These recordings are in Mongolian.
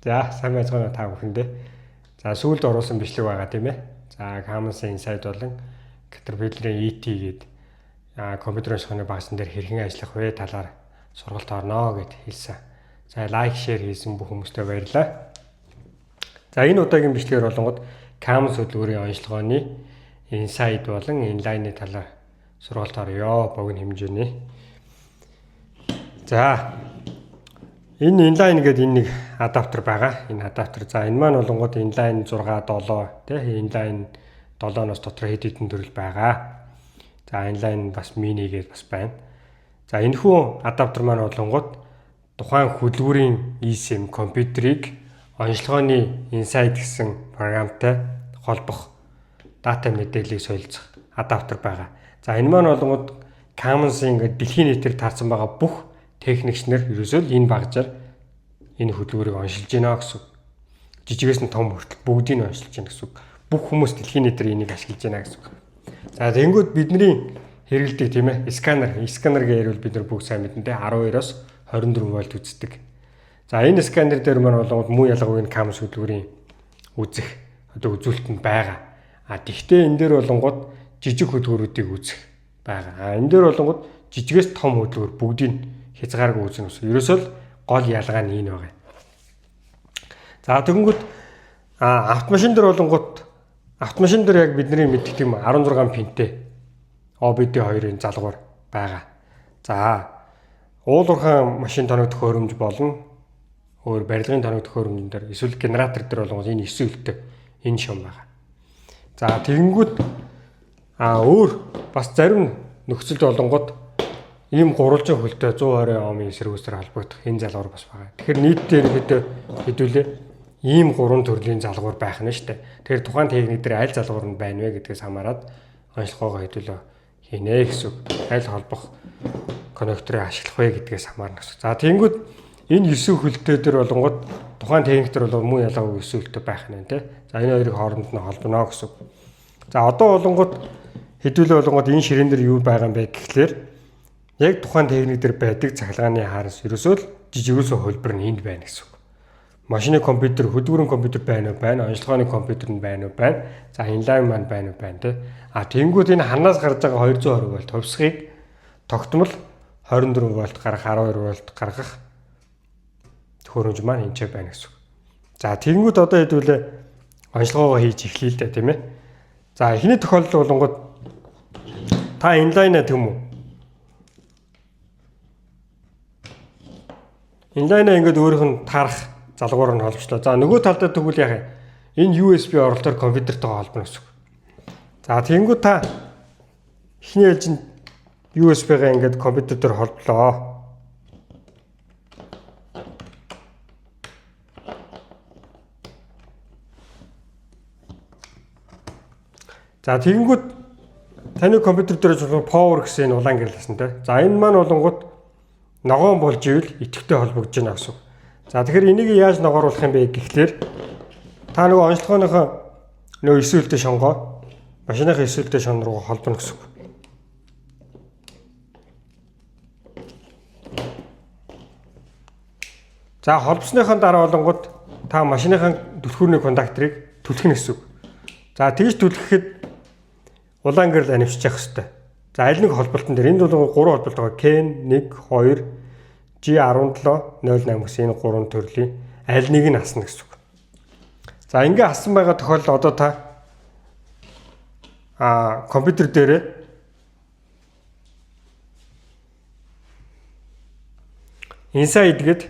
За сайн байцгаана та бүхэндээ. За сүүлд оруулсан бичлэг байгаа тийм ээ. За Commons Insight болон Caterpillar-ийн ET гээд компьютерийн шахны багшин дээр хэрхэн ажиллах вэ талаар сургалт орно гэд хэлсэн. За лайк, шеэр хийсэн бүх хүмүүстээ баярлалаа. За энэ удаагийн бичлэгээр болонгод Commons хөтөлбөрийн онцлогооны Insight болон Inline-ийн талаар сургалт орё богино хэмжээний. За энэ inline гэдэг энэ нэг адаптер байгаа. Энэ адаптер за энэ маань болонгод inline 6 7 тий inline 7-оос дотор хэд хэдэн төрөл байгаа. За inline бас mini гэдэг бас байна. За энэ хүн адаптер маань болонгод тухайн хөтөлбөрийн eSIM компьютерийг онцлогооны Insight гэсэн програмтай холбох дата мэдээллийг солилцох адаптер байгаа. За энэ маань болонгод Commons-ийн ингээд дэлхийн нийтээр таарсан байгаа бүх техникч нар ерөөсөө энэ багжаар энэ хөтөлбөрийг оншилж байна гэсэн. Жижигээс нь том хүртэл бүгдийг нь оншилж байна гэсэн. Бүх хүмүүс дэлхийн нийтээр энийг ашиглаж байна гэсэн. За тэгэнгүүт бидний хэрэгэлдэг тийм ээ сканер гэвэл бид нар бүгд сайн мэднэ 12-оос 24 вольт үздэг. За энэ сканер дээр маань болоод муу ялгаагүй Commons хөтөлбөрийн үзэх одоо үзүүлэлтэнд байгаа. Тэгвэл энэ дээр болонгод жижиг хөтөлбөрүүдийг үзэх байгаа. Энэ дээр болонгод жижигээс том хөтөлбөр бүгдийг хязгааргүй үүснэ гэсэн. Ерөөсөө л гол ялгаа нь энэ байгаа. За тэгэнгүүт автомашин дээр болонгууд автомашин дээр яг бидний мэддэг юм 16 пинтэй OBD2-ын залгуур байгаа. За уулуурхан машин тоногдох хөрөмж болон өөр барилгын тоногдох хөрөмжн дээр эсвэл генератор дээр болонгууд энэ 9 үлтэй энэ шум байгаа. За тэгэнгүүт өөр бас зарим нөхцөлд болонгууд ийм гурвалжин хөлтэй 120 Ом-ийн эсрэгүүсээр холбогдох энэ залгуур бас байгаа. Тэгэхээр нийтдээ хэдүүлээ ийм гурван төрлийн залгуур байх нь шүү дээ. Тэгэхээр тухайн техник дээр аль залгуур нь байна вэ гэдгээс хамаарат онцлогоогоо хэдүүлээ хийнэ гэсэн. Аль холбох коннекторыг ашиглах вэ гэдгээс хамаарна гэсэн. За тэгэнгүүт энэ 9 хөлтэй дээр болонгод тухайн техник дээр бол муу ялгаагүй 9 хөлтэй байх нь тий. За энэ хоёрыг хооронд нь холбоно гэсэн. За одоо болонгод хэдүүлээ болонгод энэ ширээн дээр юу байгаа юм бэ гэхлээр яг тухайн техник дээр байдаг цахилгааны хаараас ерөөсөө л жижигөөсөө хөлбөр нь энд байна гэсэн үг. Машины компьютер, хөдөлгүүрийн компьютер байна уу? Байна. Онцлогооны компьютер нь байна уу? Байна. За inline маань байна уу? Байна тий. Тэнгүүд энэ ханаас гарч байгаа 220 вольт хувьсгыг тогтмол 24 вольт гарах 12 вольт гаргах хөрөмж маань энэ ч байна гэсэн үг. За тэнгүүд одоо хэдүүлээ онцлогоогоо хийж эхлэе л дээ тийм ээ. За эхний тохиолдол болонгод та inline гэм үү? Inline ингээд өөрийнх нь таарах залгуур нь холбочлоо. За нөгөө талдаа тэгвэл яах вэ? Энэ USB оролтоор компьютертойгоо холбоно гэсэн үг. За тэгэнгүүт та эхний ээлжинд USB-гаа ингээд компьютертээр холболоо. За тэгэнгүүт таны компьютер дээр зөвхөн power гэсэн энэ улаан гэрлсэн тэ. За энэ маань болонгууд ногоон болж ивэл идэвхтэй холбогдож байна гэсэн. За тэгэхээр энийг яаж ногооруулах юм бэ гэхлээр та нөгөө онцлогооныхоо нөгөө эсвэлтэй шонгоо машиныхаа эсвэлтэй шон руу холбоно гэсэн. За холбосныхаа дараа болонгод та машиныхаа түлхүүрний контакторыг түлхэнэ гэсэн. За тэгж түлхэхэд улаан гэрэл анивччих хэвээр. За аль нэг холболтон дээр энд бол 3 холболт байгаа. CAN 1 2 G1708 гэсэн энэ 3 төрлийн аль нэг нь асна гэсэн үг. За ингээ асан байгаа тохиолдол одоо та компьютер дээр Insight гэдэг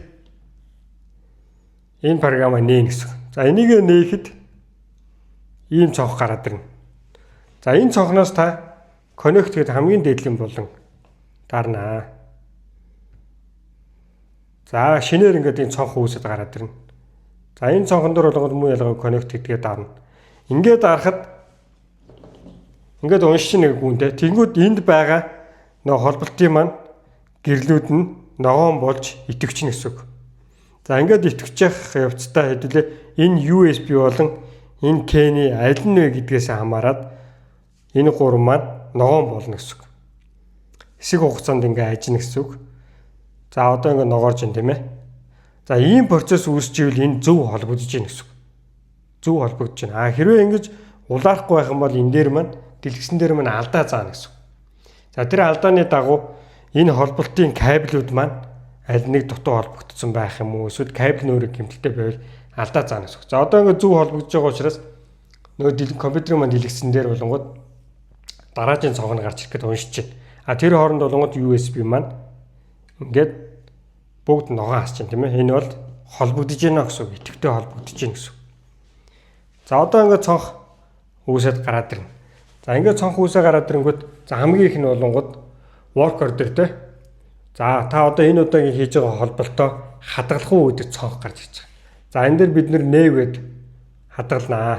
энэ програмаа нээн гэсэн. За энийг нээхэд ийм цонх гараад ирнэ. За энэ цонхноос та Connect гэдэг хамгийн дээдлийн болон дарнаа. За шинээр ингээд энэ цонх үүсэт гараад ирнэ. За энэ цонхон дээр болгоод муу ялгаа Connect гэдгээ дарна. Ингээд дарахад ингээд уншиж нэг гүнтэй. Тэнгүүд энд байгаа нөө холболтын маань гэрлүүд нь ногоон болж итгэвч гэсэн үг. За ингээд итгэвчих явцдаа хэдүүлээ энэ USB болон энэ CAN-ий аль нь вэ гэдгээс хамаарат энэ гурван маань ногоон болно гэсэн үг. Хэсэг хугацаанд ингээ ажина гэсэн үг. За одоо ингээ ногоорж байна тийм ээ. За ийм процесс үүсчихвэл энэ зөв холбогдож байна гэсэн. Зөв холбогдож байна. Хэрвээ ингэж улаарахгүй байх юм бол энэ дээр маань дэлгэсэн дээр маань алдаа заана гэсэн. За тэр алдааны дагуу энэ холболтын кабелүүд маань аль нэг дутуу холбогдсон байх юм уу? Эсвэл кабель нөөрэ гэмтэлтэй байвал алдаа заана гэсэн. За одоо ингэ зөв холбогдож байгаа учраас нөгөө компьютерын маань дэлгэсэн дээр болонгод дараагийн цонх нь гарч ирэхэд уншиж байна. Тэр хооронд болонгод USB маань ингээд бүгд ногоон хасч байна тийм ээ. Энэ бол холбогдож байна гэсэн үг. Идэвхтэй холбогдож байна гэсэн. За одоо ингээд цонх үүсэт гараад ирнэ. За ингээд цонх үүсээ гараад ирэнгүүт за хамгийн их нь болонгод work order те. За та одоо энэ удаагийн хийж байгаа холболтоо хадгалах уу гэдэг цонх гарч ирж байгаа. За энэ дээр бид нэр name гэд хадгалнаа.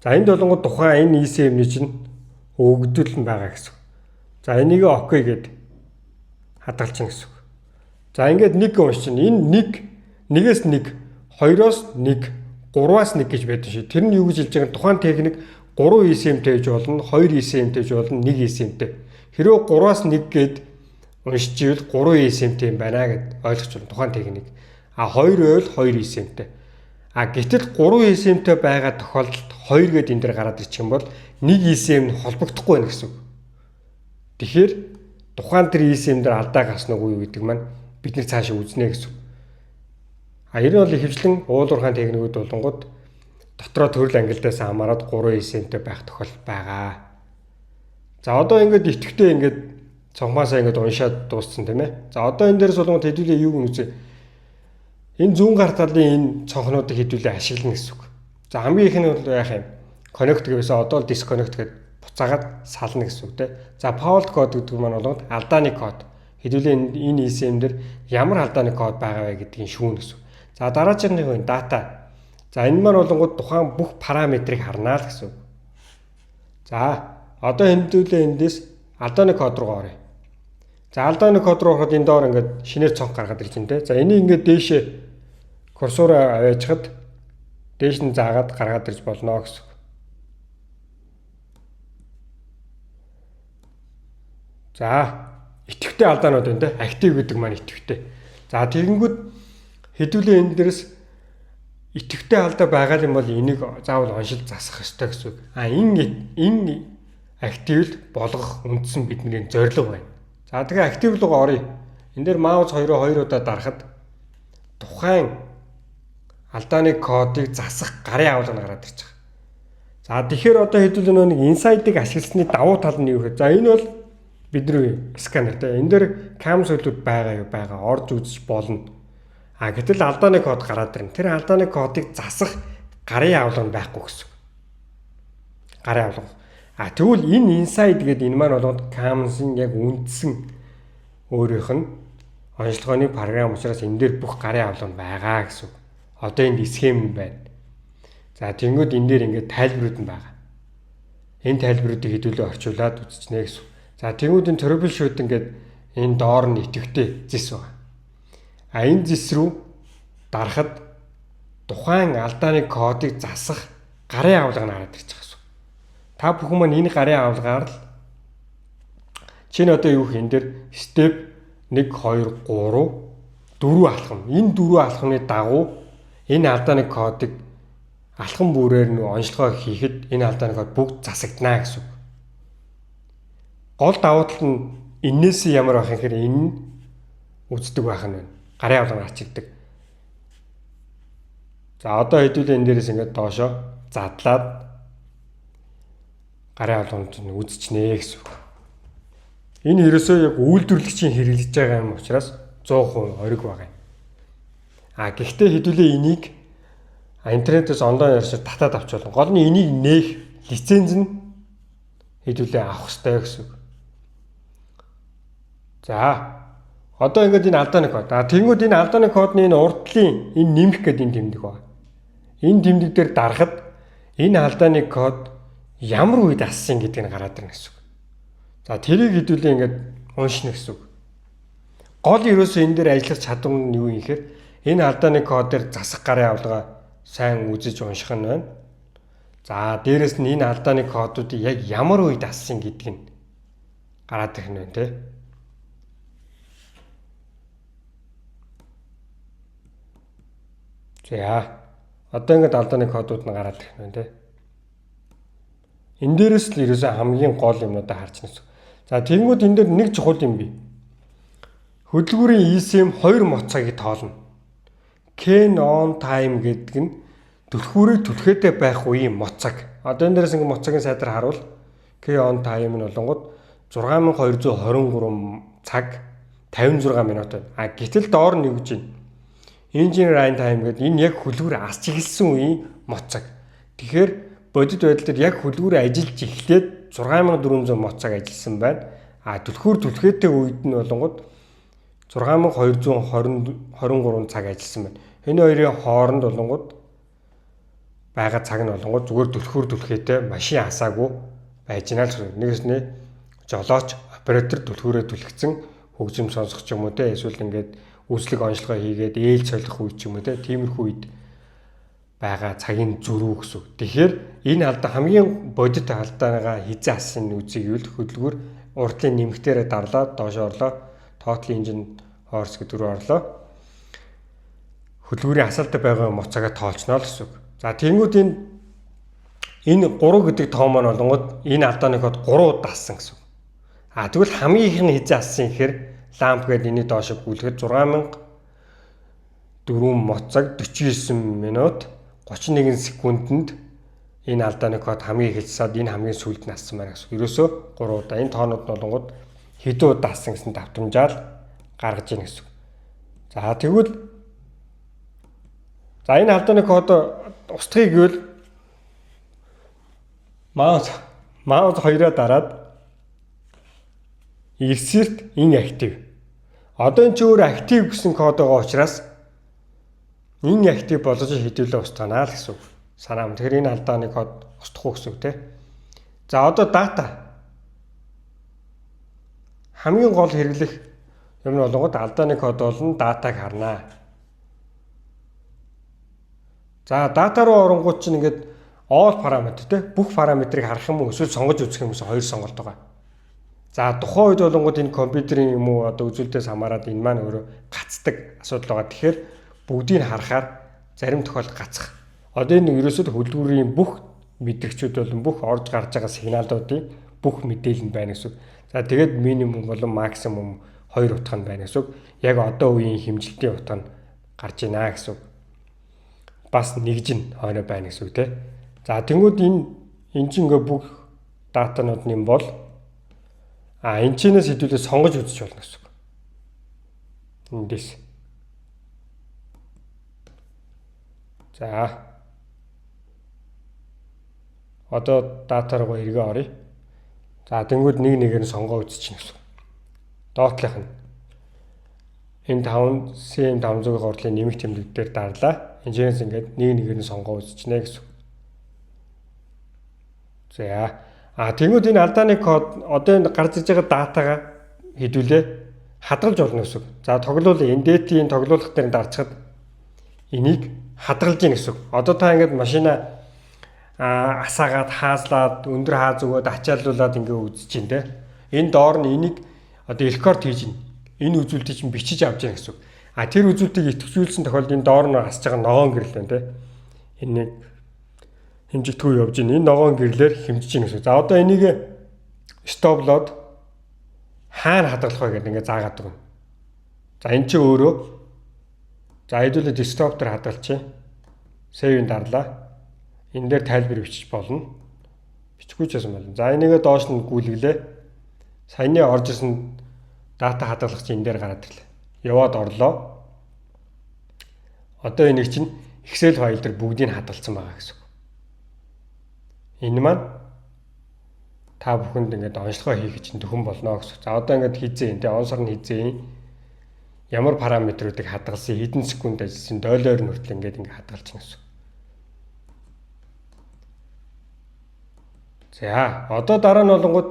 За энд болонгод тухайн энэ ECM-ний чинь өгөгдөл нь байгаа гэсэн. За энийг OK гэд хадгалчихна гэсэн. За ингээд нэг уншиж чинь энэ нэгээс нэг, хоёроос нэг, гурваас нэг гэж байдаг шүү. Тэр нь юу гэж хэлж байгаа нь тухайн техник 3 ECM-тэй гэж болно, 2 ECM-тэй гэж болно, 1 ECM-тэй. Хэрвээ 3-аас 1 гэд уншиж ивэл 3 ECM-тэй юм байна гэд ойлгож байна тухайн техник. 2 байвал 2 ECM-тэй. Гэтэл 3 ECM-тэй байгаа тохиолдолд 2 гэд энэ дээр гараад ирчих юм бол 1 ECM нь холбогдохгүй байх гэсэн. Тэгэхээр тухайн тэр ECM дээр алдаа гарсан уу гэдэг маань бид нэр цаашаа үзнэ гэсэн. Ер нь бол ихэвчлэн уулуурхайн техникүүд болонгод дотроо төрөл ангилдаас хамаарат 3 ECM-тэй байх тохиолдол байгаа. За одоо ингээд итгэвтэй ингээд цонхмаасаа ингээд уншаад дууссан тийм ээ. За одоо энэ дээрс болонгод хэдүүлээ юу гэнэ үзье. Энэ зүүн гар талын энэ цонхнуудыг хэдүүлээ ашиглана гэсэн үг. За хамгийн их нь бол яах юм? Connect гэвээсээ одоо л disconnect гэд буцаагаад сална гэсэн үг тийм. За fault code гэдэг маань болонгод алдааны код. Хэдүүлээ энэ ECM дээр ямар алдааны код байгаа вэ гэдгийг шүүнэ гэсэн. За дараагийн нь дата. За энэ маань болонгод тухайн бүх параметрыг харнаа л гэсэн. За одоо хэдүүлээ эндээс алдааны код руу оръё. За алдааны код руу ороход энэ доор ингээд шинээр цонх гаргаад ирж байна те. За энийг ингээд дээшээ курсороо аваачхад дээш нь заагаад гаргаад ирж болно гэсэн. За идэвхтэй алдаанууд байна те. Актив гэдэг маань идэвхтэй. За тэгэнгүүт хэдүүлээ энэ дээрс идэвхтэй алдаа байгаа юм бол энийг заавал оншил засах ёстой гэсэн үг. Энэ актив болгох үндсэн бидний зорилго байна. За тэгээ актив руу оръё. Энэ дээр маус 2 удаа дарахад тухайн алдааны кодыг засах гарын агуулга гараад ирж байгаа. За тэгэхээр одоо хэдүүлээ нэг инсайдыг ашигласны давуу тал нь юу вэ? За энэ бол бидний сканер те. Энэ дээр кам солиуд байгаа орж үзэж болно. Гэтэл алдааны код гараад ирнэ. Тэр алдааны кодыг засах гарын агуулга байхгүй гэсэн. Гарын агуулга. Тэгвэл энэ inside гэдэг энэ маань болгоод Commons-ын яг үндсэн өөрийнх нь онцлогооны програм учраас энэ дээр бүх гарын агуулга байгаа гэсэн. Одоо энд схем байна. За тэнгууд энэ дээр ингээд тайлбарууд нь байгаа. Энэ тайлбаруудыг хэдүүлээ орчуулад үзчихнэ гэсэн. За тэнгуудын troubleshoot ингээд энэ доор нь идэвхтэй зис байна. Энэ зис рүү дарахад тухайн алдааны кодыг засах гарын агуулга нь хараад ирж байгаа. Та бүхэн маань энэ гарын агуулгаар л чинь одоо юу хин дээр step 1 2 3 4 алхам. Энэ 4 алхамны дагуу энэ алдааны кодыг алхам бүрээр нь онцлогоо хийхэд энэ алдааны код бүгд засагдана гэсэн. Гол давуу тал нь энээс ямар байх юм хэрэг энэ үздэг байх нь байна. Гарын агуулга арчигдаг. За одоо хэдүүлээ энэ дээрээс ингээд доошоо задлаад гарын агуулганд нь үзчихнэ гэсэн. Энэ ерөөсөө яг үйлдвэрлэгчийн хэрэглэж байгаа юм учраас 100% ориг байгаа юм. Гэхдээ хэдүүлээ энийг интернетээс онлайн ярьсаар татаад авч болно. Гол нь энийг нээх лиценз нь хэдүүлээ авах хэрэгтэй гэсэн. За одоо ингээд энэ алдааны код. Тэнгүүд энэ алдааны кодны энэ урдлын энэ нэмэх гэдэг энэ тэмдэг байна. Энэ тэмдэг дээр дарахад энэ алдааны код ямар үед ассан гэдгийг гараад ирнэ гэсэн. За тэрийг хэдүүлээ ингээд уншина гэсэн. Гол ерөөсөө энэ дээр ажиллах чадвар нь юу юм гэхээр энэ алдааны кодээр засах гарын агуулга сайн үзэж унших нь байна. За дээрэс нь энэ алдааны кодуудыг яг ямар үед ассан гэдгийг нь гараад ирэх нь байна те. За одоо ингээд алдааны кодууд нь гараад ирэх нь тий. Энэ дээрээс л ерөөсөө хамгийн гол юмнуудаа харж нэс. За тэгэнгүүт энэ дээр нэг чухал юм бий. Хөдөлгүүрийн eSIM 2 моцгийг тоолно. Can on time гэдэг нь түлхүүрийг түлхээтэй байх үеийн моцаг. Одоо энэ дээрээс ингээд моцгийн сайдаар харуул. Can on time нь болонгод 6223 цаг 56 минут байна. А гэтэл доор нь юу гэж байна? Engine run time гэдэг энэ яг хөдөлгүүр асч эхэлсэн үеийн моцаг. Тэгэхээр бодит байдал дээр яг хөдөлгүүр ажиллаж эхлээд 6400 моцаг ажилласан байна. А түлхүүр түлхээтэй үед нь болонгод 6223 цаг ажилласан байна. Энэ хоёрын хооронд болонгод байгаа цаг нь болонгод зүгээр түлхүүр түлхээтэй машин асаагүй байж гэнэ л гэсэн. Нэгээс нь жолооч оператор түлхүүрээ түлхсэн хөгжим сонсох ч юм уу те эсвэл ингээд үйлчлэг онцлогоо хийгээд ээлж солих үе ч юм уу те тиймэрхүү үед байгаа цагийн зөрүү гэсэн. Тэгэхээр энэ алдаа хамгийн бодит алдаагаа хизээ ассан үзье гэвэл хөдөлгүүр урдлын нэмэгтээрээ дарлаад доош орлоо. Total engine horse гэдэг рүү орлоо. Хөдөлгүүрийн асаалтаа байгаа моцаага тоолчноо л гэсэн. За тэгэнгүүт энэ 3 гэдэг тоо маань болонгод энэ алдааны код 3 даасан гэсэн. А тэгвэл хамгийн их нь хизээ ассан гэхээр ламп гэдэг энийг доош гүйлгээд 6004 моцаг 49 минут 31 секундэд энэ алдааны код хамгийн их хэлсаад энэ хамгийн сүүлд нь ассан байна гэсэн. Ерөөсөө 3 удаа энэ тоонууд нь болонгод хэдэн удаа ассан гэсэн давтамжаал гаргаж ийн гэсэн. За тэгвэл за энэ алдааны код устгахыг гэвэл маус 2-аа дараад insert inactive. Одоо энэ ч өөр active гэсэн код байгаа учраас inactive болгож хэдүүлээ устганаа л гэсэн. Санаа юм. Тэгэхээр энэ алдааны код устгах уу гэсэн тий. За одоо дата. Хамгийн гол хэрэглэх юм нь болгоод алдааны код болон датаг харнаа. За дата руу оронгууд чинь ингээд all параметр тий бүх параметрыг харах юм уу эсвэл сонгож үзэх юм уу хоёр сонголт байгаа. За тухайн үед болонгууд энэ компьютерийн юм уу одоо үзүүлэлтээс хамаарат энэ маань өөрөө гацдаг асуудал байгаа. Тэгэхээр бүгдийг харахаар зарим тохиолдолд гацах. Одоо энэ ерөөсөө хөдөлгүүрийн бүх мэдрэгчүүд болон бүх орж гарч байгаа сигналуудын бүх мэдээлэл нь байна гэсэн. За тэгээд минимум болон максимум 2 утга нь байна гэсэн. Яг одоо үеийн хэмжилтийн утга нь гарч ийна гэсэн. Бас нэгж нь хойно байна гэсэн үг тий. За тэнгууд энэ чинь ингээ бүх датанууд нь бол энэ чинээс хэдүүлээ сонгож үзэж болно гэсэн. Эндээс. За. Одоо дата руу эргээ оръё. За тэнгууд нэгээр нь сонгоо үзчихнэ гэсэн. Доотлих нь. Энэ 5 CM500-ийн ордлын нэмэх тэмдэг дээр дарлаа. Энэчнээс ингээд нэгээр нь сонгоо үзчихнэ гэсэн. За. Тэнгүүд энэ алдааны код одоо энэ гарч иж байгаа датагаа хэдүүлээ хадгалж болно гэсэн. За тоглоулын эндэтийн тоглоулах дээр дарчхад энийг хадгалж ийн гэсэн. Одоо та ингээд машина асаагаад хаазлаад өндөр хааз өгөөд ачааллуулад ингээ үзэж ин тэ. Энэ доор нь энийг одоо рекорд хийж ин. Энэ үзүүлэлтийг чинь бичиж авч яах гэсэн. Тэр үзүүлэлтийг идэвхжүүлсэн тохиолдолд энэ доор нь асж байгаа ногоон гэрэл байна тэ. Энийг хэмжигдэхүй явж ин. Энэ ногоон гэрлэр хэмжиж ин гэсэн. За одоо энийг стоплоод хаана хадгалах вэ гэдэг ингээ заагаад байгаа. За эн чинь өөрөө за хэдүүлээ десктоп дээр хадгалчих. Save-ийн дарлаа. Энэ дээр тайлбар бичиж болно. Бичихгүй ч байсан байна. За энийгээ доош нь гүйлгэлээ. Саяны орж ирсэн дата хадгалах чинь энэ дээр гараад ирлээ. Яваад орлоо. Одоо энийг чинь Excel файл дээр бүгдийг хадгалсан байгаа гэсэн. Энэ маань та бүхэнд ингээд онцлогоо хийх чинь төхөн болно гэсэн. За одоо ингээд хийзээ энэ он сар нь хийзээ. Ямар параметруудыг хадгалсан, хэдэн секунд ажилласан, дойлоор нь хүртэл ингээд хадгалж байна гэсэн. За одоо дараа нь болонгууд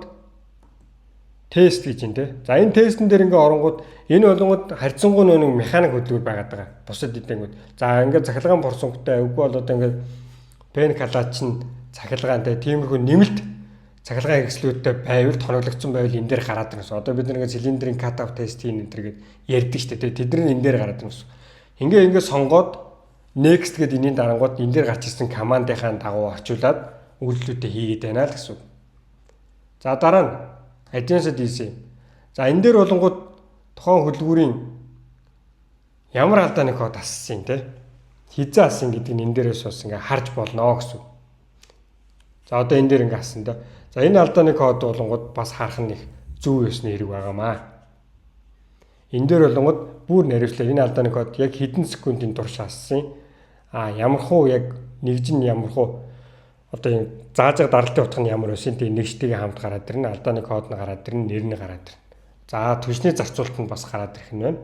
тест гэж юм те. За энэ тестэн дээр ингээ оронгууд энэ болонгууд харьцангуй нэг механик хөдөлгүүр байгаад байгаа. Бусад эдэнгүүд. За ингээ цахилгаан борсонготой үгүй бол одоо ингээ пен калаач нь цахилгаантай тиймэрхүү нэмэлт цахилгаан хэрэгслүүдтэй байвал тоноглогдсон байвал энэ дээр гараад ирнэ. Одоо бид нэг цилиндрийн кат-оф тест хийн энэ төр гээд ярьдаг штэ те. Тэд нар энэ дээр гараад ирнэ. Ингээ сонгоод next гэдэг энэний дарангууд энэ дээр гарч ирсэн командынхаа дагуу орчуулад үйлдэлүүдээ хийгээд байна л гэсэн үг. За дараа нь advanced easy. За энэ дээр болонгууд тухайн хөдөлгүүрийн ямар алдааны код ассан те хизээ ассан гэдэг нь энэ дээрээс бас ингээ харж болно гэсэн үг. За одоо энэ дээр ингээ ассан те. За энэ алдааны код болонгууд бас харах нь их зөв ёсны хэрэг байгаамаа. Энэ дээр болонгууд бүр наривчлаа энэ алдааны код яг хэдэн секундын турш ассан. Ямархуу яг нэгж нь ямархуу одоо энэ заажиг даралтын утга нь ямар байсан тийм нэгжтэйгээ хамт гараад ирнэ. Алдааны код нь гараад ирнэ, нэр нь гараад ирнэ. За түвшний зарцуулалт нь бас гараад ирэх нь байна.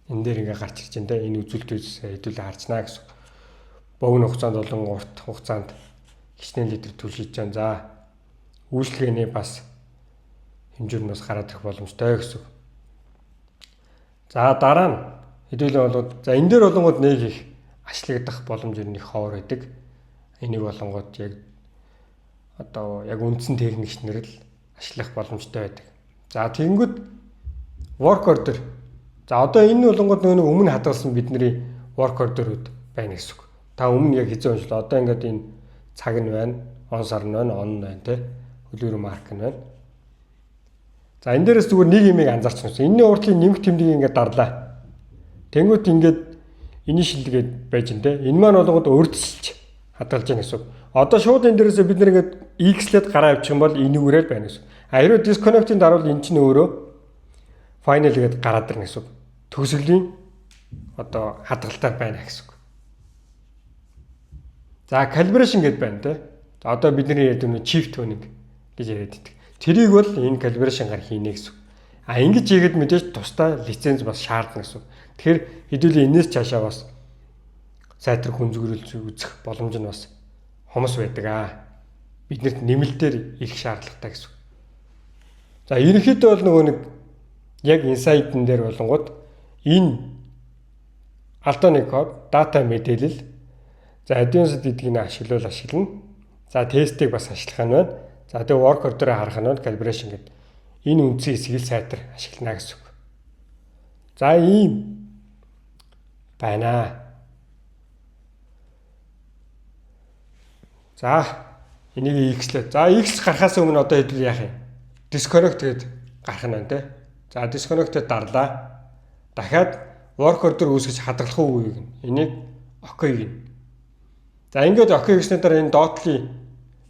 Энэ дээр ингээ гарч ирж байна те. Энэ үзүүлэлтүүдээс хэдүүлээ харчнаа гэсэн. Богино хугацаанд болон урт хугацаанд хичнээн лидер түлшиж जैन. За үйлчлэгээний бас хэмжүүр нь бас гараад ирэх боломжтой гэсэн. За дараа нь хэдүүлээ болоод за энэ дээр болонгууд нэг их ашлагдах боломж ирнэ ховор байдаг. Энийг болонгууд яг одоо яг үндсэн техникчнэр л ашлах боломжтой байдаг. За тэгэнгүүт work order. За одоо энэ болонгууд нөгөө өмнө хадгалсан бидний work order-ууд байна гэсэн үг. Та өмнө яг хизээ уншлаа. Одоо ингээд энэ цаг нь байна, он сар нь байна, он нь байна те. Хөлөөрөө марк нь байна. За энэ дээрээс зүгээр нэг юмыг анзаарч байна. Энэний уртлын нэмэх тэмдгийг ингээд дарлаа. Тэнгүүт ингээд энэ шилдэгээд байж ин те. Энэ маань болгоод өрдсөлж хадгалж яах гэсэн. Одоо шууд энэ дээрээс бид нэг ингээд x-лээд гараа авчих юм бол энүүгээрэл байна гэсэн. Хэрвээ disconnect-ийн даруул эн чинь өөрөө final гээд гараад ирнэ гэсэн. Төгсгөлийн одоо хадгалтаар байна гэсэн. За calibration гэдээ байна те. За одоо бидний ярьдаг нь chip tuning гэж яриад байдаг. Тэрийг бол энэ calibration-гаар хийнэ гэсэн. Ингэж хийгээд мэдээж тусдаа лиценз бас шаардна гэсэн. Тэгэхээр хэдүүлээ энэс цаашаа бас сайтар хүнзгөрүүлж үзэх боломж нь бас хомос байдаг. Биднэрт нэмэлтээр ирэх шаардлагатай гэсэн. За ерөнхийдөө бол нөгөө нэг яг инсайдн дээр болонгууд энэ алдааны код, дата мэдээлэл за advanced гэдгийг ашиглана. За тестийг бас ашиглах нь байна. За тэгээ work order-ыг харах нь байна, calibration гэдэг. Энэ үндсийн хэсгийг сайтар ашиглана гэсэн үг. За ийм байна. За энийг x-лээ. За x гарахаас өмнө одоо хэдүүл яах юм? Disconnect гээд гарах нь байна те. За disconnect-д дарлаа. Дахиад work order үүсгэж хадгалах уу үеийг энийг OK гин. За ингээд OK гэснээр дараа энэ dot-ийг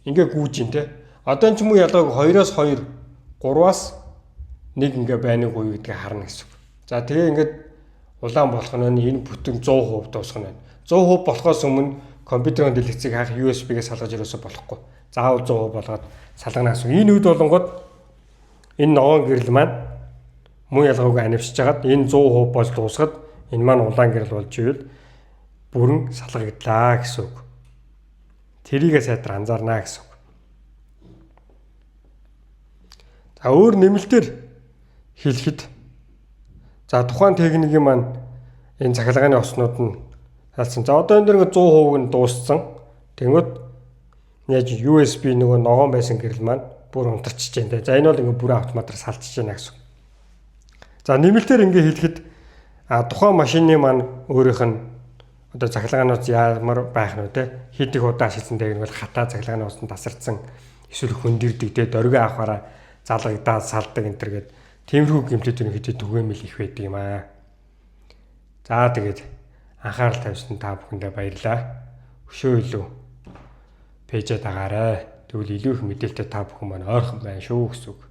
ингээ гүйж ин те. Одоо ч юм уу ялгааг 2-оос 2, 3-аас 1 ингээ байныг уу гэдгийг харна гэсэн. За тэгээ ингээд улаан болох нь энэ бүтэн 100% дуусах нь байна. 100% болохоос өмнө компьютерийн дэлгэцийг хаах USB-гээс салгаж өрөөсө болохгүй. Заавал 100% болгоод салгана гэсэн. Энэ үед болонгод энэ ногоон гэрэл маань муу ялгаагүй анивсж хагаад энэ 100% болж дуусгаад энэ маань улаан гэрэл болж ивэл бүрэн салгаглаа гэсэн үг. Тэрийгээ сайтар анзаарнаа гэсэн үг. За өөр нэмэлтээр хэлэхэд за тухайн техникийн маань энэ цахилгааны оснууд нь салсан. За одоо энэ дэр 100% нь дууссан. Тэнгүүд яаж USB нөгөө ногоон байсан гэрэл маань бүр унтарчиж байна. За энэ бол ингээ бүрэн автоматар салчиж байна гэсэн. За нэмэлтээр ингээ хэлэхэд тухайн машины маань өөрийнх нь одоо цахилгаанууд ямар байх нь те хэд их удаа ашигласан дээр нь бол хатаа цахилгаанаас нь тасарсан эсвэл хөндөрдөг те дөргөө авахаараа залгагдаад салдаг энэ төр гээд тиймэрхүү гэмтэлтийн хэдий түгээмэл их байдаг юм аа. За тэгээд анхаарал тавьсан та бүхэндээ баярлалаа. Өшөө илүү пэйжээ дагаарай. Тэгвэл илүү их мэдээлэлтэй та бүхэн маань ойрхон байна шүү гэсэн үг.